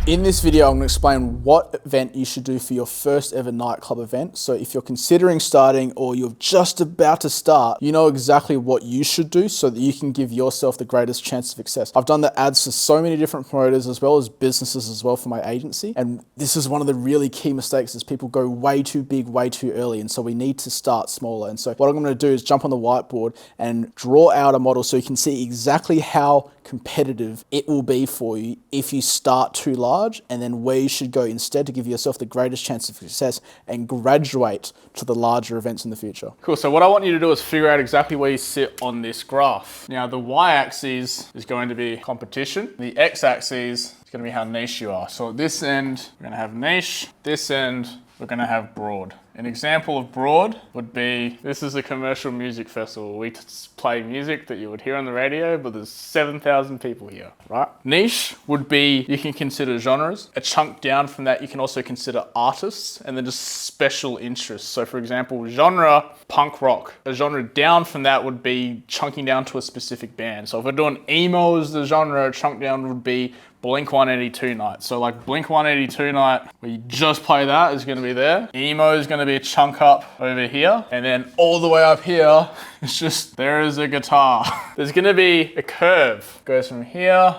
In this video, I'm going to explain what event you should do for your first ever nightclub event. So if you're considering starting or you're just about to start, you know exactly what you should do so that you can give yourself the greatest chance of success. I've done the ads for so many different promoters as well as businesses as well for my agency. And this is one of the really key mistakes is people go way too big, way too early. And so we need to start smaller. And so what I'm going to do is jump on the whiteboard and draw out a model so you can see exactly how competitive it will be for you if you start too large, and then where you should go instead to give yourself the greatest chance of success and graduate to the larger events in the future. Cool, so what I want you to do is figure out exactly where you sit on this graph. Now the y-axis is going to be competition. The x-axis is going to be how niche you are. So at this end, we're going to have niche. This end, we're going to have broad. An example of broad would be, this is a commercial music festival. We play music that you would hear on the radio, but there's 7,000 people here, right? Niche would be, you can consider genres. A chunk down from that, you can also consider artists, and then just special interests. So for example, genre, punk rock. A genre down from that would be chunking down to a specific band. So if we're doing emo as the genre, a chunk down would be Blink 182 night. So like Blink 182 night, where you just play that, is going to be there. Emo is going to be a chunk up over here. And then all the way up here, it's just, there is a guitar. There's going to be a curve. Goes from here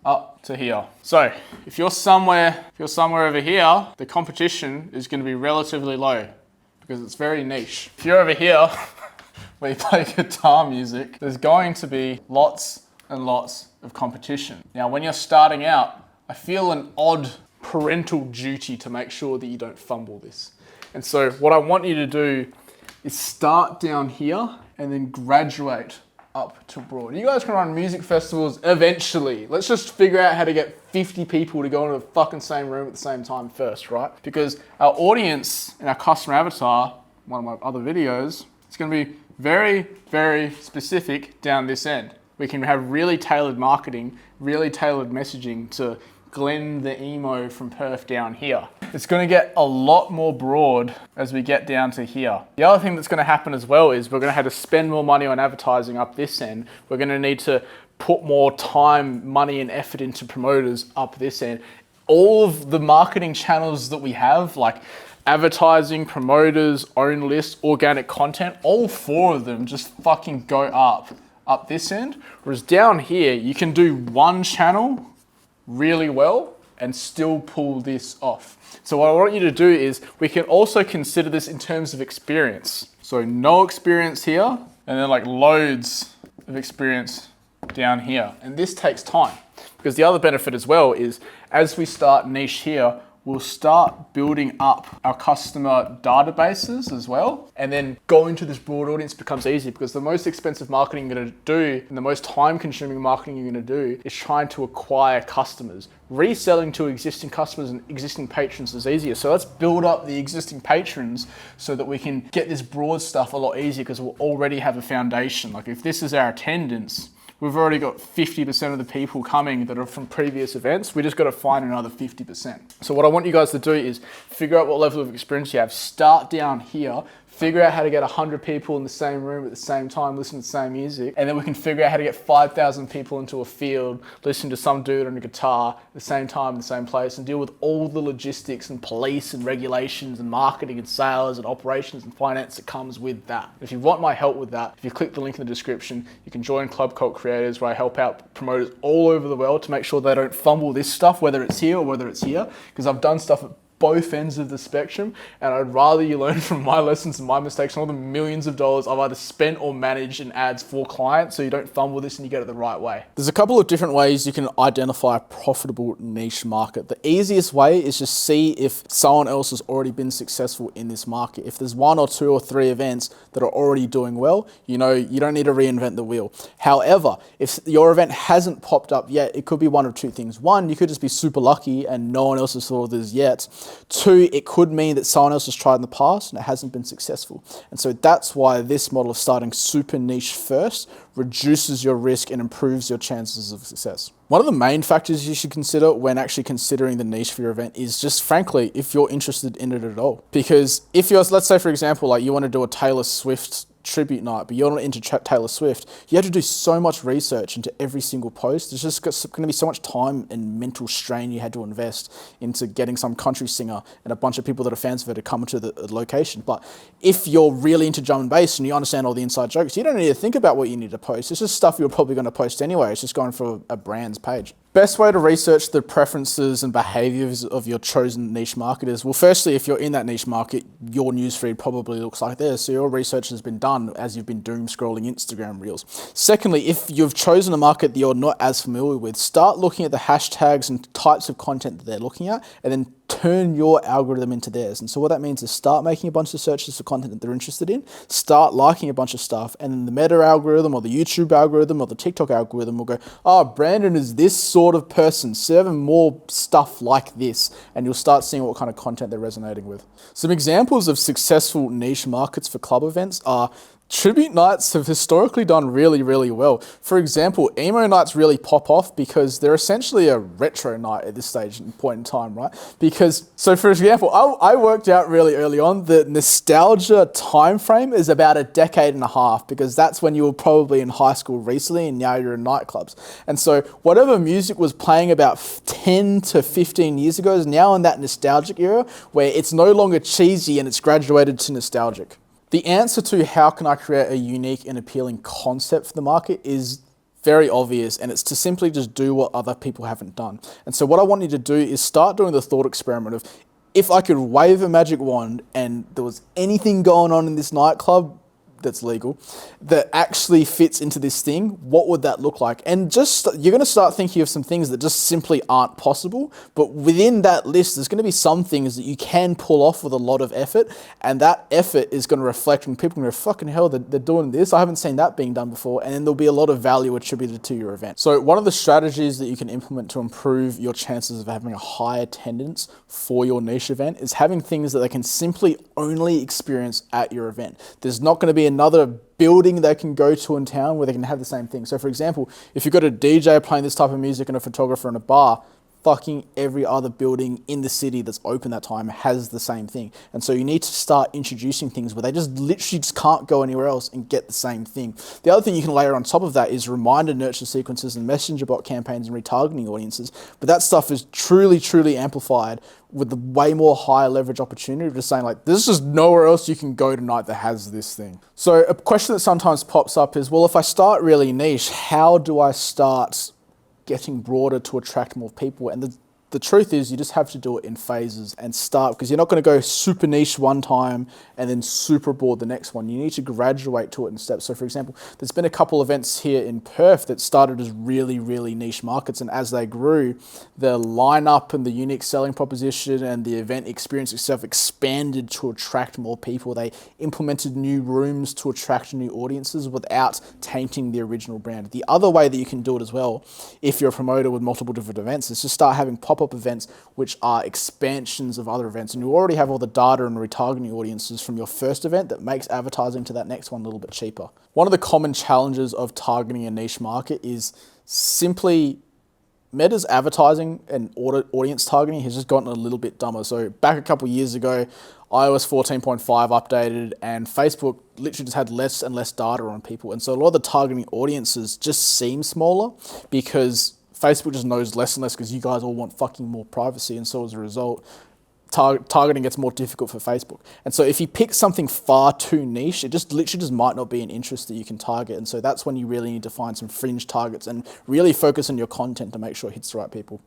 up to here. So if you're somewhere over here, the competition is going to be relatively low because it's very niche. If you're over here, where you play guitar music, there's going to be lots and lots of competition. Now, when you're starting out, I feel an odd parental duty to make sure that you don't fumble this. And so what I want you to do is start down here and then graduate up to broad. You guys can run music festivals eventually. Let's just figure out how to get 50 people to go into the fucking same room at the same time first, right? Because our audience and our customer avatar, one of my other videos, it's gonna be very, very specific down this end. We can have really tailored marketing, really tailored messaging to Glenn the emo from Perth down here. It's going to get a lot more broad as we get down to here. The other thing that's going to happen as well is we're going to have to spend more money on advertising up this end. We're going to need to put more time, money and effort into promoters up this end. All of the marketing channels that we have, like advertising, promoters, own list, organic content, all four of them just fucking go up this end. Whereas down here, you can do one channel really well and still pull this off. So what I want you to do is, we can also consider this in terms of experience. So no experience here, and then like loads of experience down here. And this takes time, because the other benefit as well is, as we start niche here, we'll start building up our customer databases as well. And then going to this broad audience becomes easy, because the most expensive marketing you're gonna do and the most time consuming marketing you're gonna do is trying to acquire customers. Reselling to existing customers and existing patrons is easier. So let's build up the existing patrons so that we can get this broad stuff a lot easier, because we'll already have a foundation. Like if this is our attendance, we've already got 50% of the people coming that are from previous events. We just got to find another 50%. So what I want you guys to do is figure out what level of experience you have. Start down here. Figure out how to get 100 people in the same room at the same time, listening to the same music. And then we can figure out how to get 5,000 people into a field, listening to some dude on a guitar at the same time, in the same place, and deal with all the logistics and police and regulations and marketing and sales and operations and finance that comes with that. If you want my help with that, if you click the link in the description, you can join Club Cult Creators, where I help out promoters all over the world to make sure they don't fumble this stuff, whether it's here or whether it's here, because I've done stuff at both ends of the spectrum, and I'd rather you learn from my lessons and my mistakes and all the millions of dollars I've either spent or managed in ads for clients, so you don't fumble this and you get it the right way. There's a couple of different ways you can identify a profitable niche market. The easiest way is just see if someone else has already been successful in this market. If there's 1 or 2 or 3 events that are already doing well, you know, you don't need to reinvent the wheel. However, if your event hasn't popped up yet, it could be one of 2 things. 1, you could just be super lucky and no one else has thought of this yet. 2, it could mean that someone else has tried in the past and it hasn't been successful. And so that's why this model of starting super niche first reduces your risk and improves your chances of success. One of the main factors you should consider when actually considering the niche for your event is just frankly, if you're interested in it at all. Because if you're, let's say for example, like you want to do a Taylor Swift tribute night, but you're not into Taylor Swift, you have to do so much research into every single post. There's just going to be so much time and mental strain you had to invest into getting some country singer and a bunch of people that are fans of her to come to the location. But if you're really into drum and bass and you understand all the inside jokes, you don't need to think about what you need to post. It's just stuff you're probably going to post anyway. It's just going for a brand's page. Best way to research the preferences and behaviors of your chosen niche market is, well, firstly, if you're in that niche market, your newsfeed probably looks like this. So your research has been done as you've been doom scrolling Instagram reels. Secondly, if you've chosen a market that you're not as familiar with, start looking at the hashtags and types of content that they're looking at, and then turn your algorithm into theirs. And so what that means is start making a bunch of searches for content that they're interested in, start liking a bunch of stuff, and then the Meta algorithm or the YouTube algorithm or the TikTok algorithm will go, oh, Brandon is this sort of person, serve him more stuff like this, and you'll start seeing what kind of content they're resonating with. Some examples of successful niche markets for club events are tribute nights have historically done really, really well. For example, emo nights really pop off because they're essentially a retro night at this stage and point in time, right? So for example, I worked out really early on the nostalgia time frame is about a decade and a half, because that's when you were probably in high school recently and now you're in nightclubs. And so whatever music was playing about 10 to 15 years ago is now in that nostalgic era where it's no longer cheesy and it's graduated to nostalgic. The answer to how can I create a unique and appealing concept for the market is very obvious, and it's to simply just do what other people haven't done. And so what I want you to do is start doing the thought experiment of, if I could wave a magic wand and there was anything going on in this nightclub that's legal, that actually fits into this thing, what would that look like? And just, you're going to start thinking of some things that just simply aren't possible, but within that list, there's going to be some things that you can pull off with a lot of effort, and that effort is going to reflect when people are going to go, fucking hell, they're doing this, I haven't seen that being done before, and then there'll be a lot of value attributed to your event. So one of the strategies that you can implement to improve your chances of having a high attendance for your niche event is having things that they can simply only experience at your event. There's not going to be another building they can go to in town where they can have the same thing. So for example, if you've got a DJ playing this type of music and a photographer in a bar, fucking every other building in the city that's open that time has the same thing. And so you need to start introducing things where they just literally just can't go anywhere else and get the same thing. The other thing you can layer on top of that is reminder nurture sequences and messenger bot campaigns and retargeting audiences. But that stuff is truly, truly amplified with the way more higher leverage opportunity of just saying, like, there's just nowhere else you can go tonight that has this thing. So a question that sometimes pops up is, well, if I start really niche, how do I start getting broader to attract more people? And the truth is you just have to do it in phases and start, because you're not going to go super niche one time and then super broad the next one. You need to graduate to it in steps. So for example, there's been a couple events here in Perth that started as really, really niche markets, and as they grew, the lineup and the unique selling proposition and the event experience itself expanded to attract more people. They implemented new rooms to attract new audiences without tainting the original brand. The other way that you can do it as well, if you're a promoter with multiple different events, is to start having pop-up events which are expansions of other events, and you already have all the data and retargeting audiences from your first event that makes advertising to that next one a little bit cheaper. One of the common challenges of targeting a niche market is simply Meta's advertising and audience targeting has just gotten a little bit dumber. So back a couple of years ago, iOS 14.5 updated and Facebook literally just had less and less data on people. And so a lot of the targeting audiences just seem smaller because Facebook just knows less and less because you guys all want fucking more privacy. And so as a result, targeting gets more difficult for Facebook. And so if you pick something far too niche, it just literally just might not be an interest that you can target. And so that's when you really need to find some fringe targets and really focus on your content to make sure it hits the right people.